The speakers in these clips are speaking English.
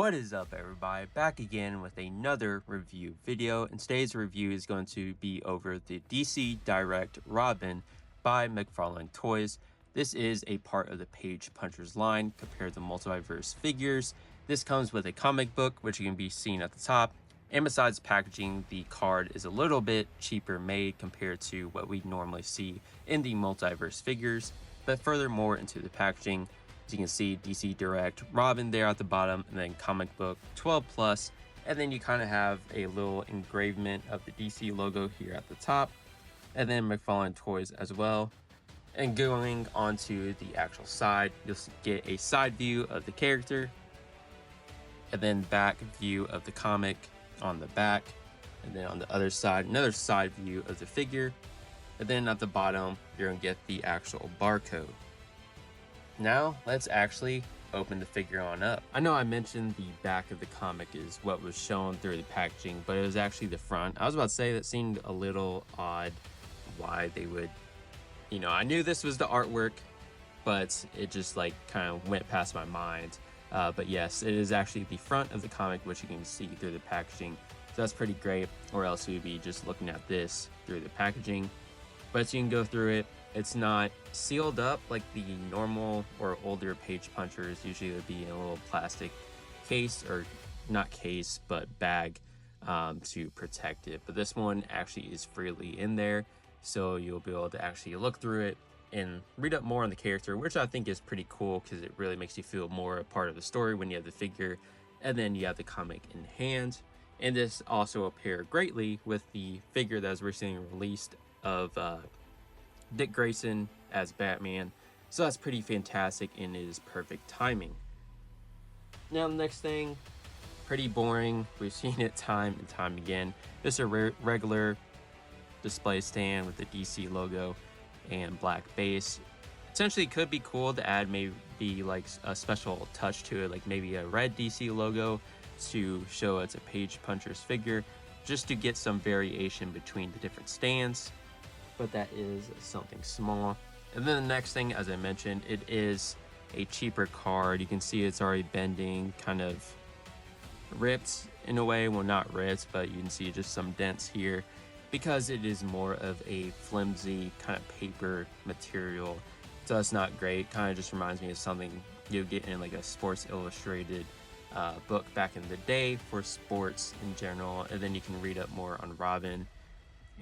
What is up, everybody? Back again with another review video, and today's review is going to be over the DC Direct Robin by McFarlane Toys. This is a part of the Page Punchers line compared to Multiverse figures. This comes with a comic book, which you can be seen at the top, and besides packaging, the card is a little bit cheaper made compared to what we normally see in the Multiverse figures. But furthermore, into the packaging, as you can see, DC Direct Robin there at the bottom, and then comic book 12 plus, and then you kind of have a little engravement of the DC logo here at the top, and then McFarlane Toys as well. And going onto the actual side, you'll get a side view of the character, and then back view of the comic on the back, and then on the other side, another side view of the figure, and then at the bottom, you're gonna get the actual barcode. Now, let's actually open the figure on up. I know I mentioned the back of the comic is what was shown through the packaging, but it was actually the front. I was about to say that seemed a little odd why they would, I knew this was the artwork, but it just like kind of went past my mind. But yes, it is actually the front of the comic, which you can see through the packaging. So that's pretty great, or else you'd be just looking at this through the packaging. But you can go through it. It's not sealed up like the normal or older Page Punchers. Usually it would be in a little plastic case, or not case, but bag to protect it. But this one actually is freely in there, so you'll be able to actually look through it and read up more on the character, which I think is pretty cool because it really makes you feel more a part of the story when you have the figure and then you have the comic in hand. And this also will pair greatly with the figure that was recently released of Dick Grayson as Batman, so that's pretty fantastic and it is perfect timing. Now the next thing, pretty boring, we've seen it time and time again. Just a regular display stand with the DC logo and black base. Essentially could be cool to add maybe like a special touch to it, like maybe a red DC logo to show it's a Page Punchers figure, just to get some variation between the different stands. But that is something small. And then the next thing, as I mentioned, it is a cheaper card. You can see it's already bending, kind of ripped in a way. Well, not ripped, but you can see just some dents here because it is more of a flimsy kind of paper material. So that's not great. Kind of just reminds me of something you get in like a Sports Illustrated book back in the day for sports in general. And then you can read up more on Robin.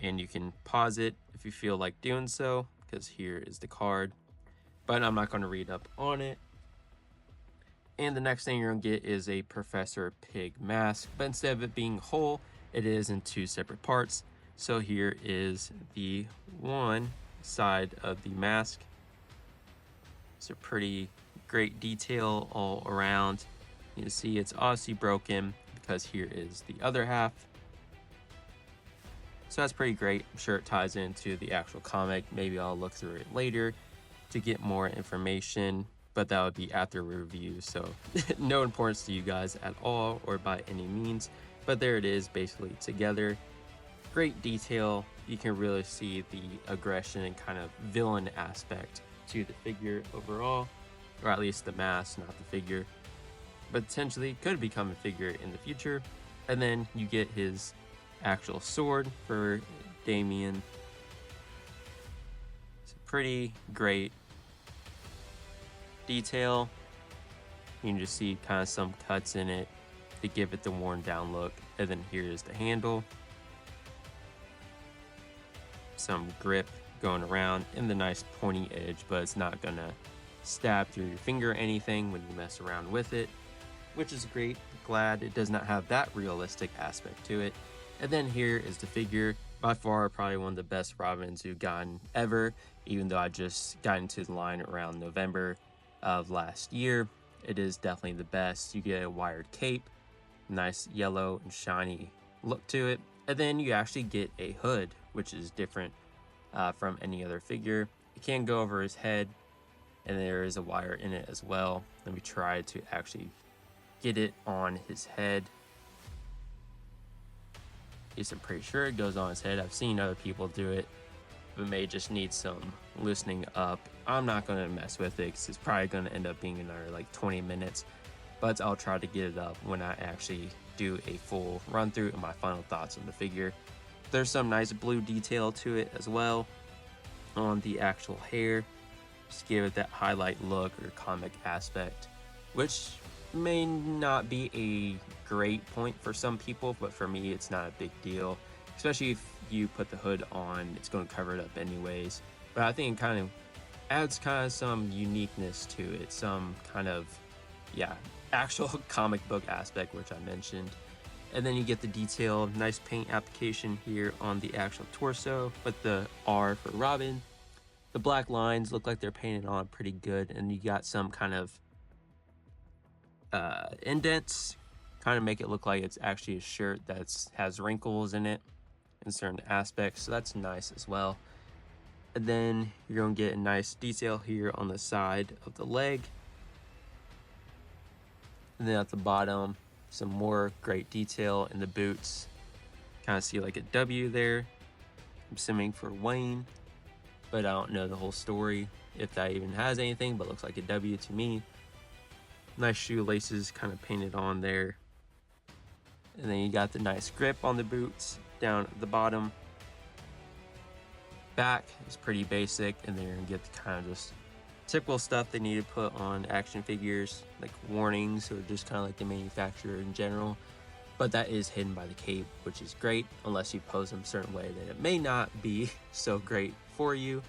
And you can pause it if you feel like doing so, because here is the card, but I'm not going to read up on it. And the next thing you're going to get is a Professor Pig mask, but instead of it being whole, it is in two separate parts. So here is the one side of the mask. It's a pretty great detail all around. You can see it's obviously broken because here is the other half. So that's pretty great. I'm sure it ties into the actual comic. Maybe I'll look through it later to get more information, but that would be after review, so no importance to you guys at all or by any means. But there it is, basically together. Great detail. You can really see the aggression and kind of villain aspect to the figure overall, or at least the mask, not the figure. But potentially could become a figure in the future. And then you get his actual sword for Damien. It's a pretty great detail. You can just see kind of some cuts in it to give it the worn down look. And then here is the handle. Some grip going around and the nice pointy edge, but it's not gonna stab through your finger or anything when you mess around with it, which is great. Glad it does not have that realistic aspect to it. And then here is the figure. By far, probably one of the best Robins we've gotten ever, even though I just got into the line around November of last year. It is definitely the best. You get a wired cape, nice yellow and shiny look to it. And then you actually get a hood, which is different from any other figure. It can go over his head, and there is a wire in it as well. Let me try to actually get it on his head. I'm pretty sure it goes on his head. I've seen other people do it, but may just need some loosening up. I'm not going to mess with it because it's probably going to end up being another like 20 minutes but I'll try to get it up when I actually do a full run through and my final thoughts on the figure. There's some nice blue detail to it as well on the actual hair, just give it that highlight look or comic aspect, which may not be a great point for some people, but for me it's not a big deal, especially if you put the hood on, it's going to cover it up anyways. But I think it kind of adds kind of some uniqueness to it, some kind of, yeah, actual comic book aspect, which I mentioned. And then you get the detail, nice paint application here on the actual torso with the R for Robin. The black lines look like they're painted on pretty good, and you got some kind of indents, kind of make it look like it's actually a shirt that has wrinkles in it in certain aspects, so that's nice as well. And then you're going to get a nice detail here on the side of the leg. And then at the bottom, some more great detail in the boots. Kind of see like a W there. I'm assuming for Wayne, but I don't know the whole story, if that even has anything, but looks like a W to me. Nice shoelaces kind of painted on there. And then you got the nice grip on the boots down at the bottom. Back is pretty basic, and then you're gonna get the kind of just typical stuff they need to put on action figures, like warnings or just kind of like the manufacturer in general. But that is hidden by the cape, which is great, unless you pose them a certain way that it may not be so great for you.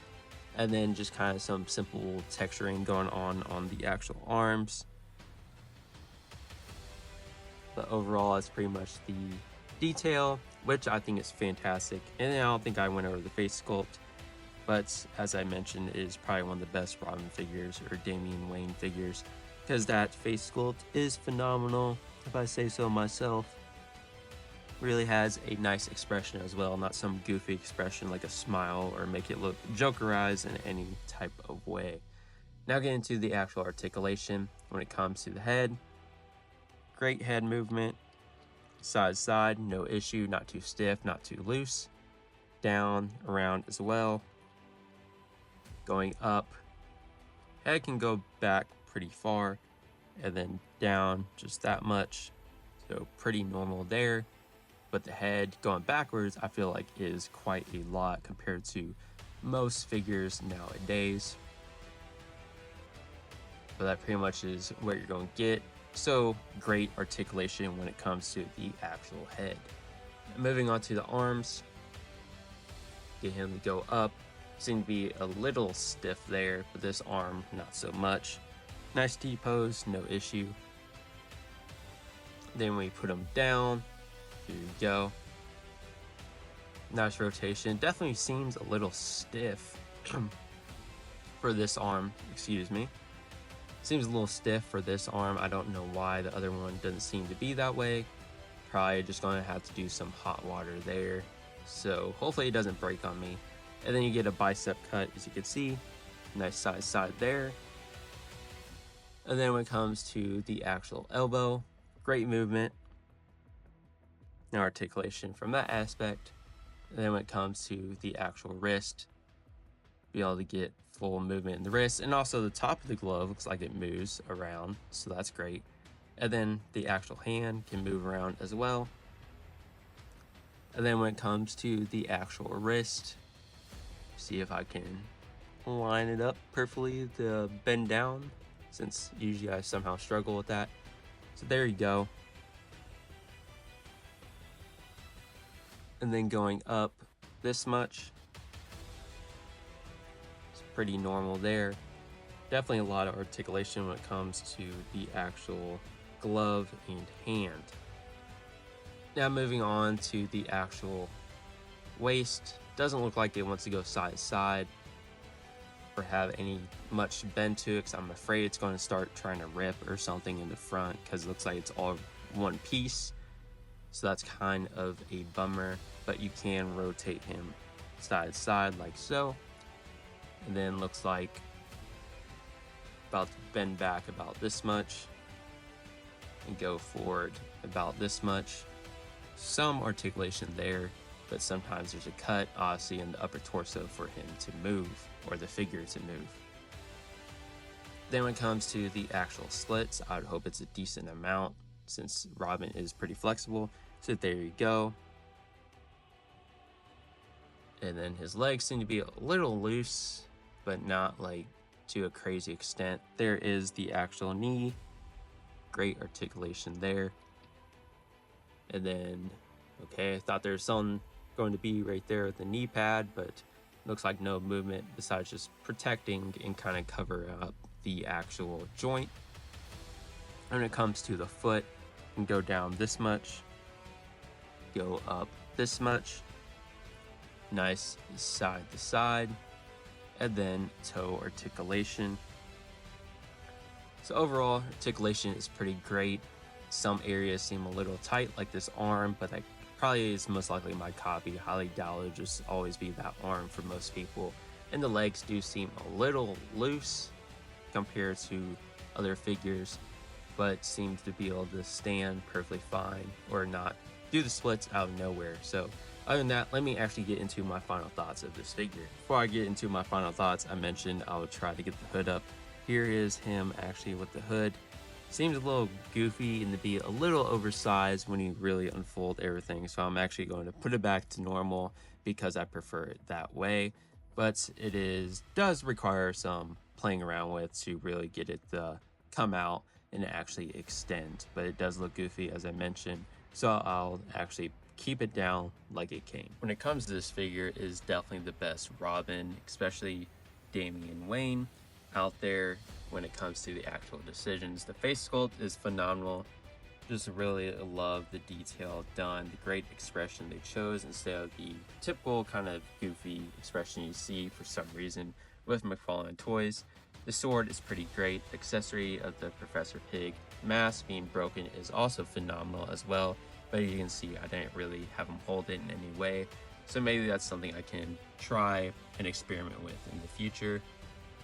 And then just kind of some simple texturing going on the actual arms. But overall, that's pretty much the detail, which I think is fantastic. And I don't think I went over the face sculpt, but as I mentioned, it is probably one of the best Robin figures or Damian Wayne figures, because that face sculpt is phenomenal, if I say so myself. Really has a nice expression as well, not some goofy expression like a smile or make it look Jokerized in any type of way. Now get into the actual articulation. When it comes to the head, great head movement, side to side, no issue, not too stiff, not too loose. Down, around as well. Going up, head can go back pretty far, and then down just that much, so pretty normal there. But the head going backwards, I feel like is quite a lot compared to most figures nowadays. But that pretty much is what you're going to get. So great articulation when it comes to the actual head. Moving on to the arms, get him to go up. Seem to be a little stiff there, but this arm not so much. Nice T-pose, no issue. Then we put him down. Here you go. Nice rotation. Definitely seems a little stiff for this arm, excuse me. Seems a little stiff for this arm. I don't know why the other one doesn't seem to be that way. Probably just going to have to do some hot water there. So hopefully it doesn't break on me. And then you get a bicep cut, as you can see. Nice side there. And then when it comes to the actual elbow, great movement. No articulation from that aspect. And then when it comes to the actual wrist, be able to get full movement in the wrist, and also the top of the glove looks like it moves around, so that's great. And then the actual hand can move around as well. And then when it comes to the actual wrist, see if I can line it up perfectly to bend down, since usually I somehow struggle with that. So there you go. And then going up this much, pretty normal there. Definitely a lot of articulation when it comes to the actual glove and hand. Now moving on to the actual waist. Doesn't look like it wants to go side to side or have any much bend to it, because I'm afraid it's going to start trying to rip or something in the front, because it looks like it's all one piece. So that's kind of a bummer, but you can rotate him side to side like so. And then looks like about to bend back about this much and go forward about this much. Some articulation there, but sometimes there's a cut, obviously, in the upper torso for him to move, or the figure to move. Then when it comes to the actual slits, I would hope it's a decent amount since Robin is pretty flexible. So there you go. And then his legs seem to be a little loose, but not like to a crazy extent. There is the actual knee. Great articulation there. And then, okay, I thought there was something going to be right there with the knee pad, but looks like no movement besides just protecting and kind of covering up the actual joint. When it comes to the foot, you can go down this much, go up this much, nice side to side, and then toe articulation. So overall, articulation is pretty great. Some areas seem a little tight, like this arm, but that probably is most likely my copy. Highly doubt it'll just always be that arm for most people. And the legs do seem a little loose compared to other figures, but seems to be able to stand perfectly fine or not do the splits out of nowhere. So other than that, let me actually get into my final thoughts of this figure. Before I get into my final thoughts, I mentioned I would try to get the hood up. Here is him actually with the hood. Seems a little goofy and to be a little oversized when you really unfold everything. So I'm actually going to put it back to normal because I prefer it that way. But it does require some playing around with to really get it to come out and actually extend. But it does look goofy, as I mentioned. So I'll actually keep it down like it came. When it comes to this figure, it is definitely the best Robin, especially Damian Wayne out there. When it comes to the actual decisions, the face sculpt is phenomenal. Just really love the detail done, the great expression they chose instead of the typical kind of goofy expression you see for some reason with McFarlanetoys. The sword is pretty great. The accessory of the Professor Pig mask being broken is also phenomenal as well, but you can see I didn't really have him hold it in any way, so maybe that's something I can try and experiment with in the future,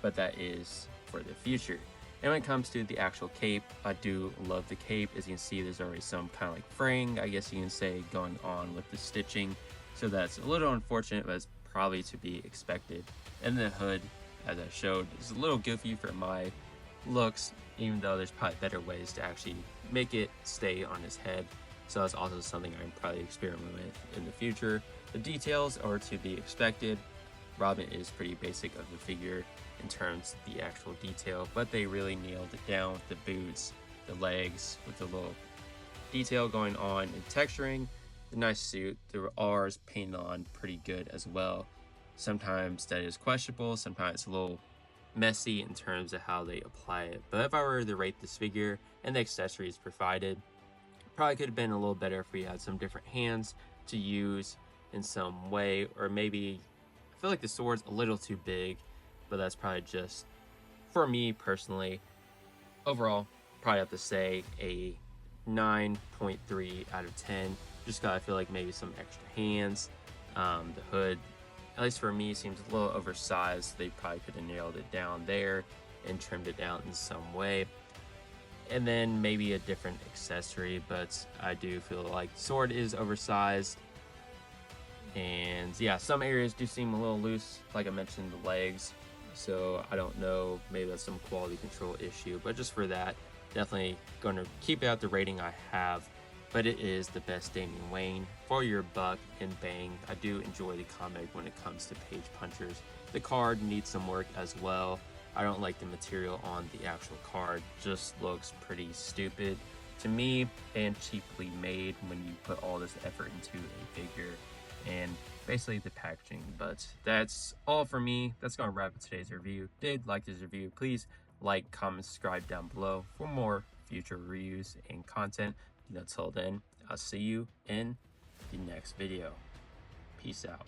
but that is for the future. And when it comes to the actual cape, I do love the cape. As you can see, there's already some kind of like fraying, I guess you can say, going on with the stitching, so that's a little unfortunate, but it's probably to be expected. And the hood, as I showed, is a little goofy for my looks, even though there's probably better ways to actually make it stay on his head, so that's also something I can probably experiment with in the future. The details are to be expected. Robin is pretty basic of the figure in terms of the actual detail, but they really nailed it down with the boots, the legs, with the little detail going on and texturing. The nice suit, the R's painted on pretty good as well. Sometimes that is questionable, sometimes it's a little messy in terms of how they apply it, but if I were to rate this figure and the accessories provided, probably could have been a little better if we had some different hands to use in some way, or maybe I feel like the sword's a little too big, but that's probably just for me personally. Overall, probably have to say a 9.3 out of 10. Just gotta feel like maybe some extra hands. The hood, at least for me, seems a little oversized. They probably could have nailed it down there and trimmed it down in some way. And then maybe a different accessory, but I do feel like sword is oversized. And yeah, some areas do seem a little loose, like I mentioned, the legs. So I don't know, maybe that's some quality control issue, but just for that, definitely going to keep it at the rating I have. But it is the best Damian Wayne for your buck, and bang, I do enjoy the comic when it comes to Page Punchers. The card needs some work as well. I don't like the material on the actual card, just looks pretty stupid to me and cheaply made when you put all this effort into a figure and basically the packaging. But that's all for me. That's gonna wrap up today's review. Did like this review, please like, comment, subscribe down below for more future reviews and content. Until then, I'll see you in the next video. Peace out.